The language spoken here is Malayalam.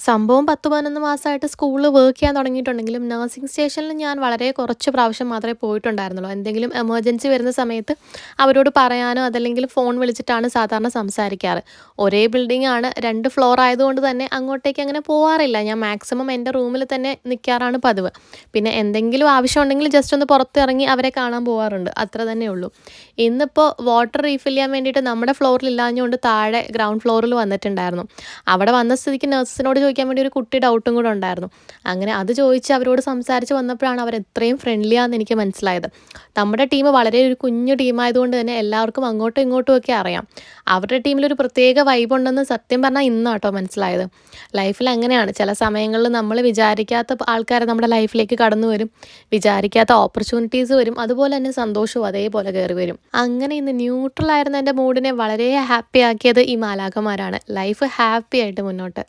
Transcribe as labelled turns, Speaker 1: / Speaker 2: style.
Speaker 1: സംഭവം 10, 11 മാസമായിട്ട് സ്കൂളിൽ വർക്ക് ചെയ്യാൻ തുടങ്ങിയിട്ടുണ്ടെങ്കിലും നഴ്സിംഗ് സ്റ്റേഷനിൽ ഞാൻ വളരെ കുറച്ച് പ്രാവശ്യം മാത്രമേ പോയിട്ടുണ്ടായിരുന്നുള്ളൂ. എന്തെങ്കിലും എമർജൻസി വരുന്ന സമയത്ത് അവരോട് പറയാനോ അതല്ലെങ്കിൽ ഫോൺ വിളിച്ചിട്ടാണ് സാധാരണ സംസാരിക്കാറ്. ഒരേ ബിൽഡിംഗ് ആണ്, 2 ഫ്ലോർ ആയതുകൊണ്ട് തന്നെ അങ്ങോട്ടേക്ക് അങ്ങനെ പോവാറില്ല. ഞാൻ മാക്സിമം എൻ്റെ റൂമിൽ തന്നെ നിൽക്കാറാണ് പതിവ്. പിന്നെ എന്തെങ്കിലും ആവശ്യമുണ്ടെങ്കിൽ ജസ്റ്റ് ഒന്ന് പുറത്തിറങ്ങി അവരെ കാണാൻ പോവാറുണ്ട്. അത്ര തന്നെ ഉള്ളൂ. ഇന്നിപ്പോൾ വാട്ടർ റീഫിൽ ചെയ്യാൻ വേണ്ടിയിട്ട് നമ്മുടെ ഫ്ലോറിൽ ഇല്ലാഞ്ഞുകൊണ്ട് താഴെ ഗ്രൗണ്ട് ഫ്ലോറിൽ വന്നിട്ടുണ്ടായിരുന്നു. അവിടെ വന്ന സ്ഥിതിക്ക് നഴ്സിനോട് ചോദിക്കാൻ വേണ്ടി ഒരു കുട്ടി ഡൗട്ടും കൂടെ ഉണ്ടായിരുന്നു. അങ്ങനെ അത് ചോദിച്ച് അവരോട് സംസാരിച്ച് വന്നപ്പോഴാണ് അവർ എത്രയും ഫ്രണ്ട്ലി ആണെന്ന് എനിക്ക് മനസ്സിലായത്. നമ്മുടെ ടീം വളരെ ഒരു കുഞ്ഞു ടീമായതുകൊണ്ട് തന്നെ എല്ലാവർക്കും അങ്ങോട്ടും ഇങ്ങോട്ടും ഒക്കെ അറിയാം. അവരുടെ ടീമിലൊരു പ്രത്യേക വൈബ് ഉണ്ടെന്ന് സത്യം പറഞ്ഞാൽ ഇന്നാട്ടോ മനസ്സിലായത്. ലൈഫിൽ അങ്ങനെയാണ്, ചില സമയങ്ങളിൽ നമ്മൾ വിചാരിക്കാത്ത ആൾക്കാരെ നമ്മുടെ ലൈഫിലേക്ക് കടന്നു വരും, വിചാരിക്കാത്ത ഓപ്പർച്യൂണിറ്റീസ് വരും, അതുപോലെ തന്നെ സന്തോഷവും അതേപോലെ കയറി വരും. അങ്ങനെ ഇന്ന് ന്യൂട്രൽ ആയിരുന്ന എൻ്റെ മൂഡിനെ വളരെ ഹാപ്പി ആക്കിയത് ഈ മാലാഖമാരാണ്. ലൈഫ് ഹാപ്പി ആയിട്ട് മുന്നോട്ട്.